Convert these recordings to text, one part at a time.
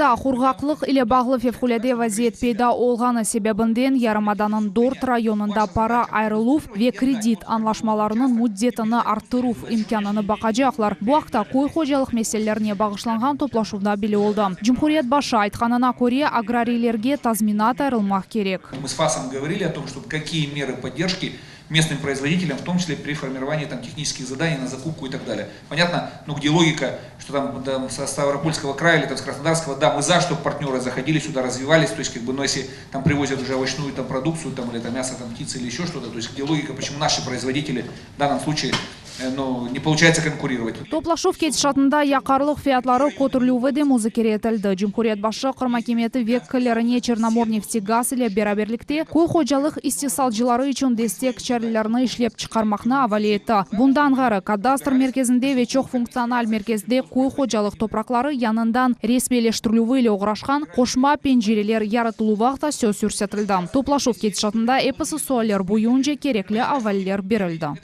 Кырымда кургаклык иле баглы февкуледе вазиет пейда олганы себебинден Ярымаданын Дорт районунда пара айрылуф ве кредит анлашмаларынын муддетini арттырууф имканын бакажаклар. Бу акта кой кожалык маселелерине багышланган топлашууда беле болду. Жумхурият башы айтканына көрө аграрийлерге тазминат айрылмак керек. Мы с ФАСом говорили о том, что какие меры поддержки местным производителям, в том числе при формировании технических заданий на закупку и так далее. Понятно, ну где логика, что там со Ставропольского края или с Краснодарского, да, мы за, чтобы партнеры заходили сюда, развивались, то есть но если там привозят уже овощную продукцию, или мясо, птицы или еще что-то, то есть где логика, почему наши производители в данном случае не получается конкурировать. Топлашув кетишатында якарлык фиятлары көтөрүлүүгө де музыкер этилди. Жумхурият башы Кырым акимиети веккелерине Черноморнефтегаз иле бераберликте кой кожалык истисалчылары үчүн дестек чараларын иштеп чыгармакны абалы этти. Бундан гары кадастр мерkezинде ве чок функциональ мерkezде кой кожалык топраклары янынан ресмийлештирилүүгө эле ограшкан кошма пенжерелер яратылуу да сөз көрсөтүлдү. Топлашув кетишатында эпосы суалер боюнча керекли аваллер берилди.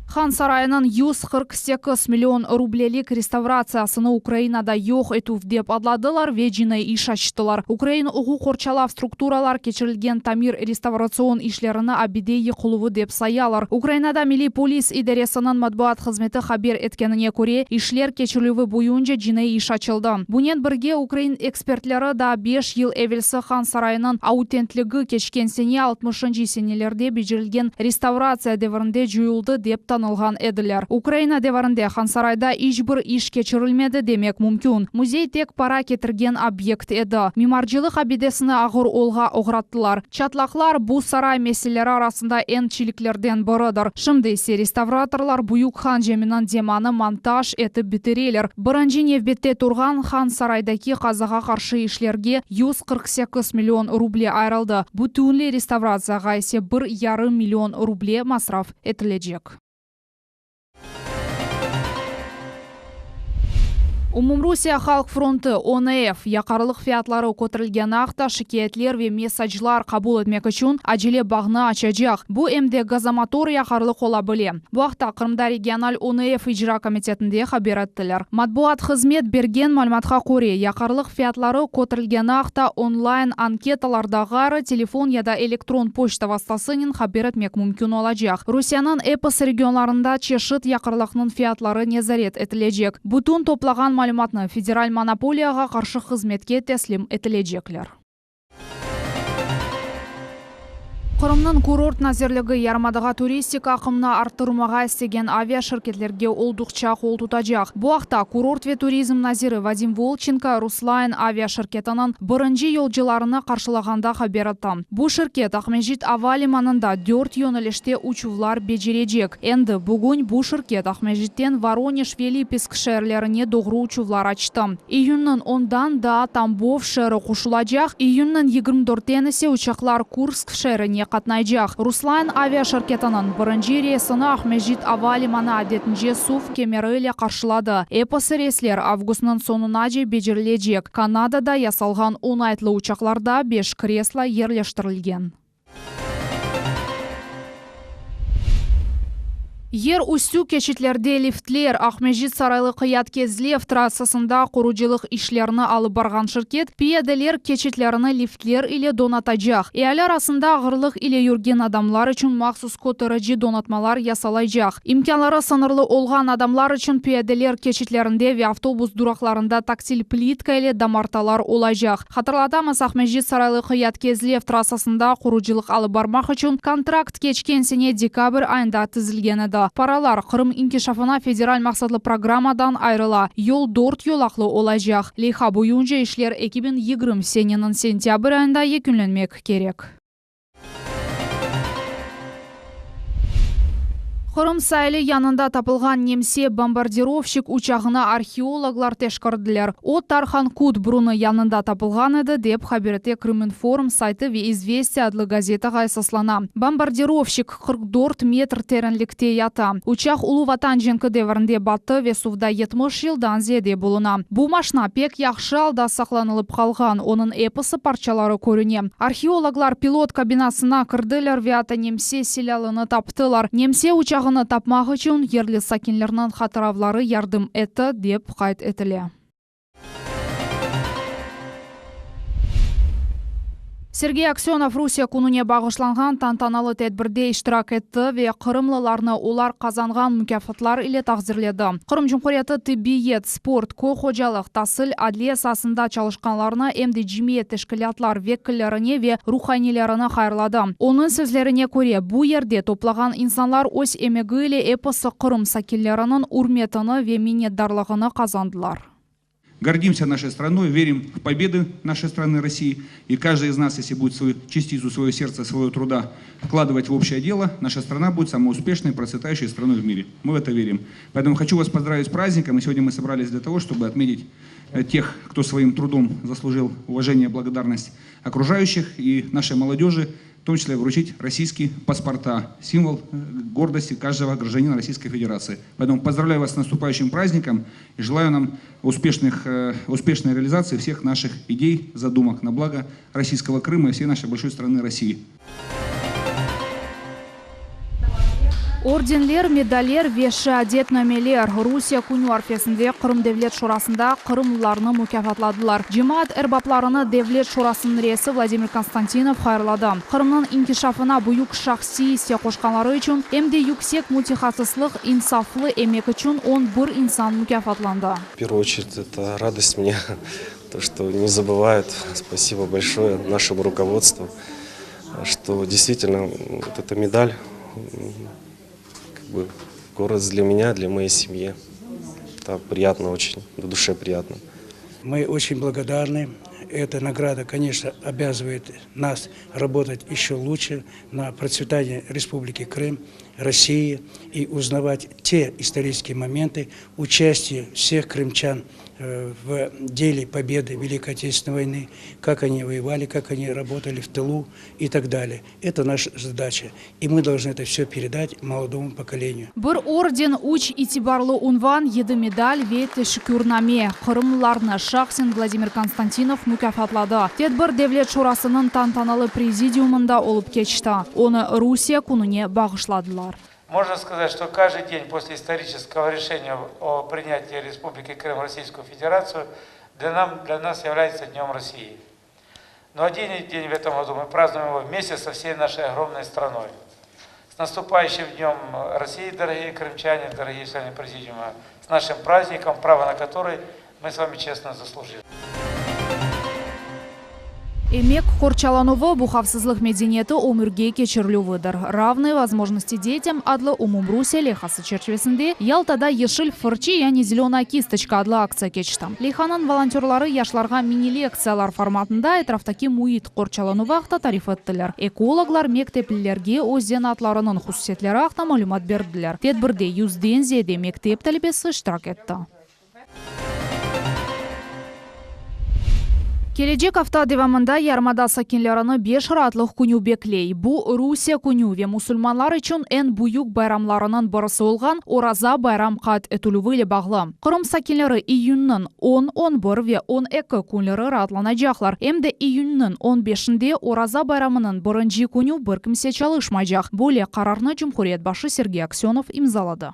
Хан сарайынын 148 миллион рублелик реставрациясыны Украинада жок этүү деп адладылар, вежине иш ачтылар. Украина угу корчалав структуралар кечирилген тамир реставрацион ишлерини абидей кылуу деп саялар. Украинада милли полис идаресынын матбуат кызмети хабар эткенине көрө, ишлер кечирилүүгө боюнча жине иш ачылды. Бунен бирге Украин экспертлери да 5 жыл эвелси Хан сарайынын аутентлиги кечкенсине 60-сенелерде бежирилген реставрация девринде жуюлду деп танылган эдилер. Украина деварында Хан сарайда иш бир иш кечирилмеди демек мүмкүн. Музей тек пара кетирген объект эди. Мемарчылык абидесини агыр олга ограттылар. Чатлаклар бу сарай меселери арасында эң чиликлерден биридир. Шымды эсе реставраторлар буюк хан жеминин деманы монтаж этип битирелер. Биринчи невбетте турган Хан сарайдаки казага каршы ишлерге 148 миллион рубле айрылды. Бүтүнлү реставрацияга эсе 1,5 миллион рубле масраф этилежек. Умумрусия Халк фронты ОНФ якарлык фиятлары көтөрүлгөн акта шикаятлер ве мессажлар кабул этмек үчүн ажеле багны ачажак. Бу эмде газомотор якарлык ола биле. Бу акта Кырымда региональ ОНФ ижра комитетинде хабар эттилер. Матбуат кызмет берген маалыматка көрө, якарлык фиятлары көтөрүлгөн акта онлайн анкеталардагы телефон яда электрон почта вастасынын хабар этмек мүмкүн олажак. Русиянын эпос регионларында чешит якарлыкнын фиятлары незарет этилежек. Бутун топлаган маалыматны федераль монополияга каршы кызметке теслим этилежеклер. Кырымдын курорт назирлиги Ярымадага туристик акымны арттырмага истеген авиа ширкетлерге олдукча кол тутажак. Бу акта курорт ве туризм назири Вадим Волченко Руслайн авиа ширкетинин биринчи жолжуларыны каршылаганда хабар айтты. Бу ширкет Ахмежит аба лиманында 4 жөнөлүштө учуулар бежирежек. Энди бүгүн бу ширкет Ахмежиттен Воронеж ве Липецк шээрлерине догру учуулар ачты. Июньнын 10-дан да Тамбов шээри кошулажак. Июньнын 24-тен эсе учаклар Курск шээрине катнайжак. Руслайн авиа ширкетинин биринчи рейсini Ахмежит аба лиманы адетинче СУФ кемери эле каршылады. Эпос рейслер августтун сонуна же бежирилежек. Канадада ясалган 10 айтлы учакларда 5 кресло жерлештирилген. Ер үстү кечитлерде лифтлер Ахмежит сарайлы кыят кезлев трассасында куруучулук ишлерини алып барган ширкет пиаделер кечитлерини лифтлер иле донатажак. Эл арасында агырлык иле жүрген адамлар үчүн махсус көтөрөчү донатмалар ясалайжак. Имканлары сынырлы олган адамлар үчүн пиаделер кечитлеринде ве автобус дуракларында тактиль плитка иле дамарталар олайжак. Катырладамыз, Ахмежит сарайлы кыят кезлев трассасында куруучулук алып бармак үчүн контракт кечкенсине декабрь айында тизилген эди. Паралар Кырым инкишафына федераль максатлы программадан айрыла. Жол 4 жолаклы олажак. Лейха боюнча ишлер 2020 сененин сентябрь айында экүнлөнмек керек. Кырым сайылы янында тапылган немсе бомбардировщик учагына археологлар тешкирдилер. О Тархан-Кут буруну янында тапылган эди деп хабарete Крыминформ сайты ве Известия адлы газетага асаслана. Бомбардировщик 44 метр теренликте ята. Учак Улуу Ватан жеңки девринде батты ве сувда 70 жылдан зеде болуна. Бу машина пек жакшы алда сакланылып калган. Онун эпосы парчалары көрүнө. Археологлар пилот кабинасына кырдылар ве ата немсе силялыны таптылар. Немсе учагы Ягыны тапмак үчүн ерлі сакинлернин хатыравлары ярдым этти деп кайт этиле. Сергей Аксенов Русия күнүнө багышланган тантаналы тедбирде иштирак этти ве кырымлыларны улар казанган мукафатлар иле тагзирледи. Кырым Жумхурияты тиббиет, спорт, коо кожалык, тасыл, адлия сасында чалышканларына эмди жимиет тешкилатлар векиллерине ве руханийлерine хайырлады. Онун сөзлерине көрө, бу жерде топлаган инсанлар өз эмеги иле эпосы Кырым сакиллеринин урметini ве миннетдарлыгын казандылар. Гордимся нашей страной, верим в победы нашей страны России. И каждый из нас, если будет свою частицу, свое сердце, своего труда вкладывать в общее дело, наша страна будет самой успешной, процветающей страной в мире. Мы в это верим. Поэтому хочу вас поздравить с праздником. И сегодня мы собрались для того, чтобы отметить тех, кто своим трудом заслужил уважение и благодарность окружающих и нашей молодежи, в том числе вручить российские паспорта, символ гордости каждого гражданина Российской Федерации. Поэтому поздравляю вас с наступающим праздником и желаю нам успешной реализации всех наших идей, задумок на благо российского Крыма и всей нашей большой страны России. Орденлер, медалер ве шаадетнамелер Русия күнү арфесинде Кырым Девлет Шурасында кырымлыларны мукафатладылар. Жемаат эрбапларыны Девлет Шурасынын рейси Владимир Константинов хайырлады. Кырымдын инкишафына буюк шахси иссе кошканлары үчүн эмди юксек мультихасыслык, инсафлы эмек үчүн 11 инсан мукафатланды. В первую очередь это радость мне, то, что не забывают. Спасибо большое нашему руководству, что действительно вот эта медаль город для меня, для моей семьи. Это приятно очень, на душе приятно. Мы очень благодарны. Эта награда, конечно, обязывает нас работать еще лучше на процветание Республики Крым, России и узнавать те исторические моменты участия всех крымчан в деле победы Великой Отечественной войны, как они воевали, как они работали в тылу и так далее. Это наша задача, и мы должны это все передать молодому поколению. Бір орден, уч итибарлы унван, 7 медаль ве тешкүрнаме. Кырымлыларны шахсен Владимир Константинов мукафатлады. Тедбір Девлет Шурасынын тантаналы президиумында олып кечти. Оны Русия күнүнө багышладылар. Можно сказать, что каждый день после исторического решения о принятии Республики Крым в Российскую Федерацию для нас является Днем России. Но один день в этом году мы празднуем его вместе со всей нашей огромной страной. С наступающим Днем России, дорогие крымчане, дорогие члены президиума, с нашим праздником, право на который мы с вами честно заслужили. Эмек Хорчалановы бухавсызлык мединиети өмүргө кечирилүүдүр. Равные возможности детям адлы Умумрусия лехасы чечерчесинде Ялтада ешил фырчи, яни зеленая кисточка адлы акция кечти. Леханын волонтерлары яшларга мини-лекциялар форматында этрафтаки муит Хорчалановы акта тариф эттилер. Экологлар мектеплилерге өзден атларынын хусусиетлери акта маалымат бердилер. Тедбирде 100ден зиеде мектеп талебеси иштирак этти. Келечек hafta devamında Yarmada sakinlerini 5 rahatlıq günü bekley. Bu Rusiya günü ve musulmanlar için en büyük bayramlarının birisi olgan Oraza bayram qat etülüvü ile bağlı. Kırım sakinleri iyunun 10, 11 ve 12 günleri rahatlanacaklar. Hem de iyunun 15'inde Oraza bayramının birinci günü bir kimse çalışmayacak. Böyle kararını Cumhuriyet başı Sergey Aksyonov imzaladı.